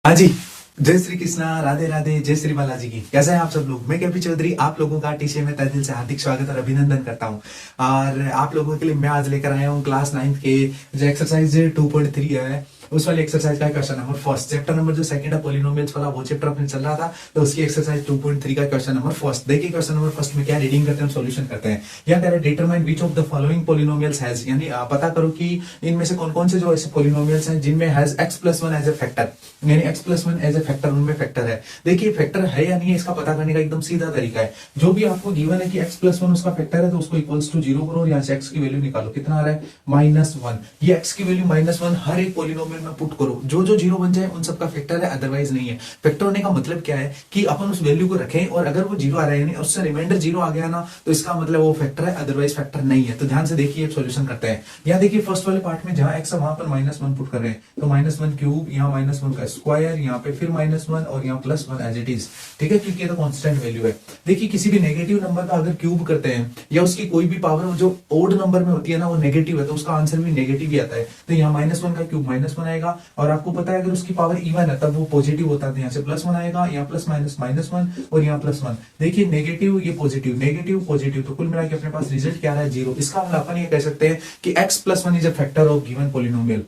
हाँ जी। जय श्री कृष्णा, राधे राधे, जय श्री बालाजी की। कैसे हैं आप सब लोग? मैं केपी चौधरी आप लोगों का टीसीए में तहे दिल से हार्दिक स्वागत और अभिनंदन करता हूं। और आप लोगों के लिए मैं आज लेकर आया हूं क्लास 9 के जो एक्सरसाइज 2.3 है उस वाली एक्सरसाइज का question number first. Chapter number जो सेकंड है पॉलिनोमियल्स वाला, वो चैप्टर अपने चल रहा था, तो उसकी एक्सरसाइज 2.3 का क्वेश्चन नंबर फर्स्ट। देखिए क्वेश्चन नंबर फर्स्ट में क्या रीडिंग करते हैं, सॉल्यूशन करते हैं। या कह रहे determine which of the following polynomials has, यानी पता करो कि इनमें से कौन कौन से जो ऐसे पॉलिनोमियल्स हैं जिनमें has x+1 as a factor, यानी x+1 एज ए फैक्टर, उनमें फैक्टर है। देखिए फैक्टर है या नहीं है इसका पता करने का एकदम सीधा तरीका है। जो भी आपको गिवन है कि x+1 उसका फैक्टर है तो उसको इक्वल्स टू 0 करो और यहाँ से x की वैल्यू निकालो। कितना आ रहा है? -1। ये x की वैल्यू -1 हर एक पॉलिनोमियल में पुट करो। जो जो 0 बन जाए उन सबका फैक्टर है, अदरवाइज नहीं है। फैक्टर होने का मतलब क्या है कि अपन उस वैल्यू को रखें और अगर वो 0 आ रहा है यानी उससे रिमाइंडर 0 आ गया ना, तो इसका मतलब वो फैक्टर है, अदरवाइज फैक्टर नहीं है। तो ध्यान से देखिए सॉल्यूशन करते हैं। यहाँ देखिए फर्स्ट वाले पार्ट में जहां x है वहां पर -1 पुट कर रहे हैं, तो -1 क्यूब, यहाँ -1 का स्क्वायर, यहाँ पे फिर -1 और यहाँ +1 एज इट इज। ठीक है, क्योंकि ये तो कांस्टेंट वैल्यू है। देखिए किसी भी नेगेटिव नंबर का अगर क्यूब करते हैं या उसकी कोई भी पावर जो ओड नंबर में होती है ना वो नेगेटिव है, तो उसका आंसर भी नेगेटिव ही आता है। तो यहाँ -1 का क्यूब -1 आएगा, और आपको पता है अगर उसकी पावर इवन है तब वो पॉजिटिव होता है, तो यहाँ से +1 आएगा, यहाँ प्लस माइनस -1 और यहाँ +1। देखिए नेगेटिव, ये पॉजिटिव, नेगेटिव पॉजिटिव, तो कुल मिला के अपने पास रिजल्ट क्या है? 0। इसका मतलब अपन ये कह सकते हैं कि x+1 is a factor of given polynomial.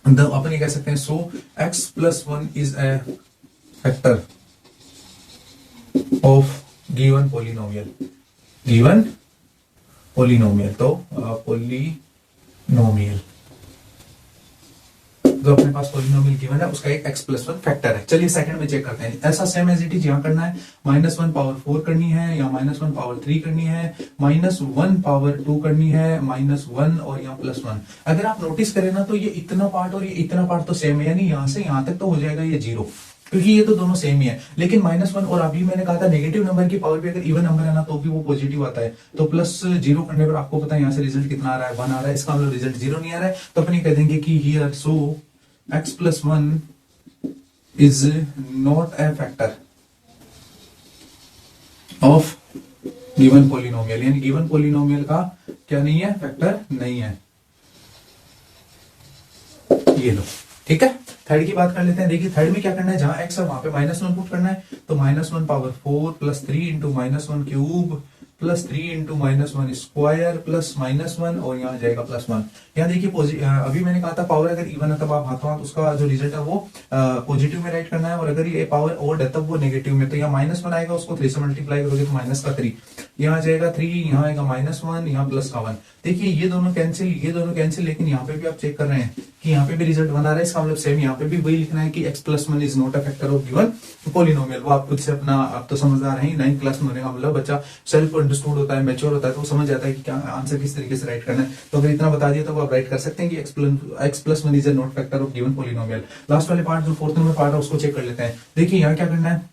अपन ये कह सकते हैं so x+1 is a factor of given polynomial. Given polynomial, तो पॉलिनोमियल जो अपने पास पॉलिनोमियल गिवन है उसका एक x+1 फैक्टर है। चलिए सेकंड में चेक करते हैं। ऐसा सेम एज इट इज यहाँ करना है। -1 पावर 4 करनी है, या -1 पावर 3 करनी है, -1 पावर 2 करनी है, -1 और यहाँ +1। अगर आप नोटिस करें ना तो ये इतना पार्ट और ये इतना पार्ट तो सेम है, यानी यहाँ से यहाँ तक तो हो जाएगा ये 0, क्योंकि ये तो दोनों सेम ही है। लेकिन -1 और अभी मैंने कहा था नेगेटिव नंबर की पावर भी अगर इवन नंबर है ना तो भी वो पॉजिटिव आता है। तो +0 करने पर आपको पता है यहाँ से रिजल्ट कितना आ रहा है? 1 आ रहा है। इसका मतलब रिजल्ट 0 नहीं आ रहा है, तो अपन ये कह देंगे कि here so x+1 is not a factor of given polynomial, यानी गिवन पॉलिनोमियल का क्या नहीं है? फैक्टर नहीं है। ये लो, ठीक है। थर्ड की बात कर लेते हैं। देखिए थर्ड में क्या करना है, जहां x है वहां पे -1 पुट करना है, तो -1 power 4 plus 3 into -1 cube plus 3 into -1 square plus -1 और यहाँ जाएगा +1। यहाँ देखिए अभी मैंने कहा था पावर अगर इवन है तब आप हाथों हाथ उसका जो रिजल्ट है वो पॉजिटिव में राइट करना है, और अगर ये पावर ओड है तब वो नेगेटिव में। तो यहाँ -1 आएगा, उसको 3 से मल्टीप्लाई करोगे तो -3, यहाँ जाएगा 3, यहाँ आएगा -1, यहाँ +1। देखिए ये दोनों कैंसिल, ये दोनों कैंसिल, लेकिन यहाँ पे भी आप चेक कर रहे हैं कि यहाँ पे भी रिजल्ट बना रहा है। इसका मतलब सेम यहाँ पे भी वही लिखना है कि x+1 is not a factor of given polynomial. वो आप खुद से अपना, आप तो समझदार हैं, 9th क्लास में होने का मतलब बच्चा सेल्फ अंडरस्टूड होता है, मैच्योर होता है, तो वो समझ जाता है कि क्या आंसर किस तरीके से राइट करना है। तो अगर इतना बता दिया तो आप राइट कर सकते हैं कि x+1 is a not factor of given polynomial. Last वाले पार्ट जो फोर्थ नंबर पार्ट है उसको चेक कर लेते हैं। देखिए यहाँ क्या करना है,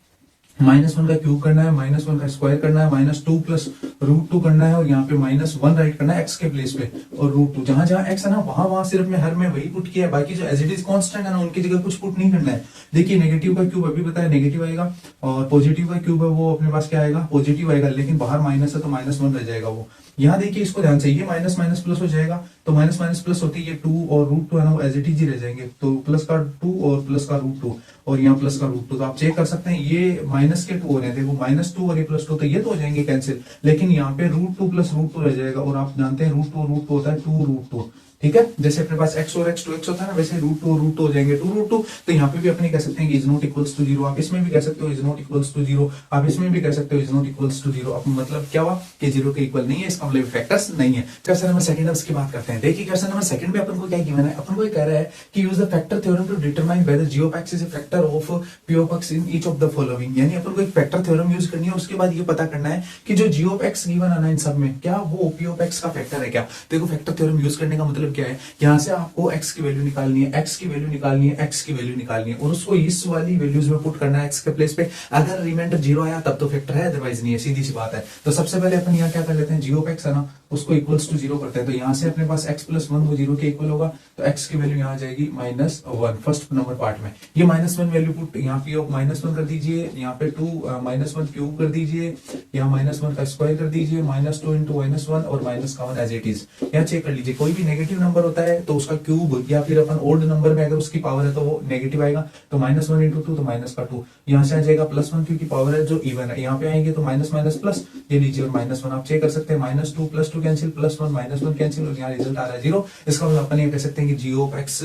-1 का क्यूब करना है, -1 का स्क्वायर करना है, -2 प्लस √2 करना है, और यहाँ पे -1 राइट करना है x के प्लेस पे, और √2 जहां जहां x है ना वहां सिर्फ मैं हर में वही पुट किया है, बाकी जो एज इट इज कांस्टेंट है ना उनकी जगह कुछ पुट नहीं करना है। देखिए नेगेटिव का क्यूब अभी बताया नेगेटिव आएगा, और पॉजिटिव का क्यूब है वो अपने पास क्या आएगा? पॉजिटिव आएगा, लेकिन बाहर माइनस है तो -1 रह जाएगा वो। यहाँ देखिए इसको ध्यान से, ये माइनस माइनस प्लस हो जाएगा, तो माइनस माइनस प्लस होती है 2 और √2 है ना वो एज इट इज ही रह जाएंगे, तो प्लस का 2 और प्लस का √2 और यहाँ प्लस का √2। तो आप चेक कर सकते हैं ये माइनस के 2 हो रहे थे, वो -2 और ये +2, तो ये तो हो जाएंगे कैंसिल, लेकिन यहाँ पे √2 प्लस √2 रह जाएगा, और आप जानते हैं √2 और √2 होता है 2√2। ठीक है, जैसे अपने पास x और x 2x होता है ना, वैसे √2 और √2 हो जाएंगे 2√2। तो यहाँ पे भी अपने कह सकते हैं कि इज नॉट इक्वल्स टू 0। आप इसमें भी कह सकते हो इज नॉट इक्वल्स टू 0, आप इसमें भी कह सकते हो इज नॉट इक्वल्स टू 0। अब मतलब क्या हुआ कि 0 के इक्वल नहीं है, इसका मतलब फैक्टर्स नहीं है। क्वेश्चन नंबर सेकंड उसकी बात करते हैं। देखिए क्वेश्चन नंबर सेकंड में अपन को क्या गिवन है, अपन को ये कह रहा है कि use the factor theorem to determine whether g of x is a factor of p of x in each of the following. यानी अपन को एक फैक्टर थ्योरम यूज करनी है, उसके बाद ये पता करना है कि जो g of x गिवन है ना इन सब में, क्या वो p of x का फैक्टर है क्या। देखो फैक्टर थ्योरम यूज करने का मतलब क्या है, यहाँ से आपको x की वैल्यू निकालनी है, x की वैल्यू निकालनी है, x की वैल्यू निकालनी है, और उसको इस वाली वैल्यूज में पुट करना है x के प्लेस पे। अगर रिमाइंडर 0 आया तब तो फैक्टर है, अदरवाइज नहीं है, सीधी सी बात है। तो सबसे पहले अपन यहाँ क्या कर लेते हैं, g of x है ना उसको इक्वल्स टू 0 करते हैं। तो यहाँ से अपने पास x प्लस 1 वो 0 के इक्वल होगा, तो x की वैल्यू यहाँ आ जाएगी -1 फर्स्ट नंबर पार्ट में। ये -1 वैल्यू पुट यहाँ पे -1 कर दीजिए, यहाँ पे 2 -1 क्यूब कर दीजिए, यहाँ -1 का स्क्वायर कर दीजिए, -2 इंटू -1 और माइनस का 1 एज इट इज। यहाँ चेक कर लीजिए, कोई भी नेगेटिव नंबर होता है तो उसका क्यूब या फिर अपन ओड नंबर में अगर उसकी पावर है तो वो नेगेटिव आएगा। तो -1 इंटू 2 तो माइनस का 2, यहाँ से आ जाएगा +1 क्योंकि पावर है जो इवन है। यहाँ पे आएंगे तो माइनस माइनस प्लस, ये लीजिए और -1 आप चेक कर सकते हैं, -2 +2 कैंसिल, +1 -1 कैंसिल और यहाँ रिजल्ट आ रहा है 0। इसका मतलब अपन ये कह सकते हैं कि g of x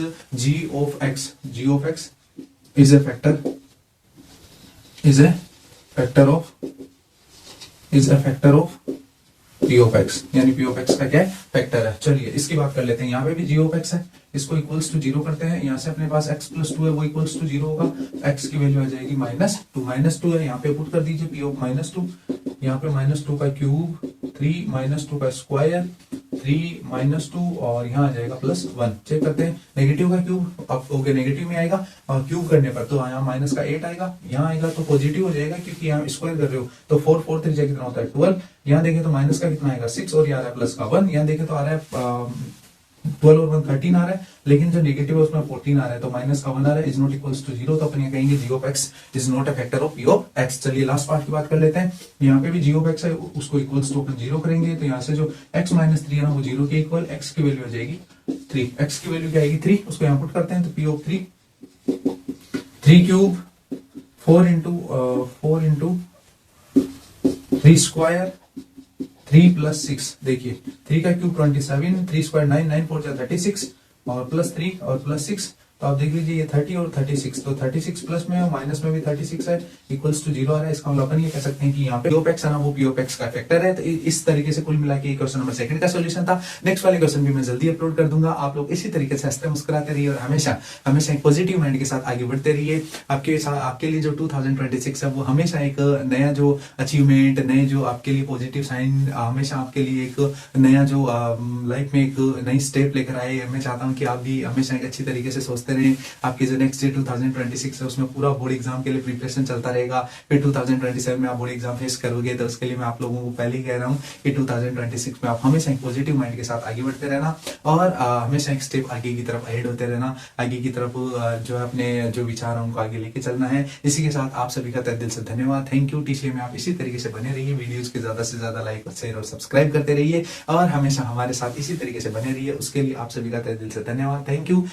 is a factor of p of x, यानी p of x का क्या है, फैक्टर है। चलिए इसकी बात कर लेते हैं। यहाँ पे भी g of x है, इसको इक्वल्स टू 0 करते हैं। यहाँ से अपने पास x प्लस 2 है, वो इक्वल्स टू 0 होगा, x की वैल्यू आ जाएगी -2 है, यहाँ पे पुट कर दीजिए p of -2, यहाँ पे -2 का क्यूब, 3 -2 का स्क्वायर, 3 -2 और यहाँ आ जाएगा +1। चेक करते हैं, नेगेटिव का क्यूब अब ओके नेगेटिव में आएगा और क्यूब करने पर तो यहाँ माइनस का 8 आएगा, यहाँ आएगा तो पॉजिटिव हो जाएगा क्योंकि यहाँ स्क्वायर कर रहे हो। तो 4 3 कितना होता है 12, यहाँ देखें तो माइनस का कितना आएगा 6 और यहाँ आ रहा है प्लस का 1, यहाँ देखें तो आ रहा है 12 और 1 13 आ रहा है, लेकिन जो नेगेटिव है उसमें 14 आ रहा है, तो माइनस का 1 आ रहा है, इज नॉट इक्वल्स टू 0। तो अपन ये कहेंगे g of x is not a factor of p of x। चलिए लास्ट पार्ट की बात कर लेते हैं। यहाँ पे भी g of x है, उसको इक्वल्स टू अपन 0 करेंगे, तो यहाँ से जो x माइनस 3 है ना वो 0 के इक्वल, x की वैल्यू आ जाएगी 3, x की वैल्यू क्या आएगी 3, उसको यहाँ पुट करते हैं तो p of 3 cube 4 into 3 square 3 + 6, देखिए 3 का क्यूब 27, 3 स्क्वायर 9, 9 4 जा 36 और +3 और +6, तो आप देख लीजिए ये 30 और 36, तो 36 प्लस में और माइनस में भी 36 है, इक्वल्स टू 0 आ रहा है। इसका मतलब अपन ये कह सकते हैं कि यहाँ पे p of x है ना वो p of x का फैक्टर है। तो इस तरीके से कुल मिला के क्वेश्चन नंबर 2 का सॉल्यूशन था। नेक्स्ट वाले क्वेश्चन भी मैं जल्दी अपलोड कर दूंगा। आप लोग इसी तरीके से हंसते मुस्कुराते रहिए और हमेशा हमेशा एक पॉजिटिव माइंड के साथ आगे बढ़ते रहिए। आपके लिए जो 2026 है वो हमेशा एक नया जो अचीवमेंट, नए जो आपके लिए पॉजिटिव साइन, हमेशा आपके लिए एक नया जो लाइफ में एक नई स्टेप लेकर आए। मैं चाहता हूँ कि आप भी हमेशा एक अच्छी तरीके से सोचते रहे। आपके जो नेक्स्ट ईयर 2026 है उसमें पूरा बोर्ड एग्जाम के लिए प्रिपरेशन चलता रहेगा। फिर 2027 में आप बोर्ड एग्जाम फेस करोगे, तो उसके लिए मैं आप लोगों को पहले ही कह रहा हूँ कि 2026 में आप हमेशा एक पॉजिटिव माइंड के साथ आगे बढ़ते रहना और हमेशा एक स्टेप आगे की तरफ अहेड होते रहना। आगे की तरफ जो है अपने जो विचार है उनको आगे लेके चलना है। इसी के साथ आप सभी का तहे दिल से धन्यवाद, थैंक यू। टीसीए में आप इसी तरीके से बने रहिए, वीडियोस के ज्यादा से ज्यादा लाइक शेयर और सब्सक्राइब करते रहिए और हमेशा हमारे साथ इसी तरीके से बने रहिए। उसके लिए आप सभी का तहे दिल से धन्यवाद, थैंक यू।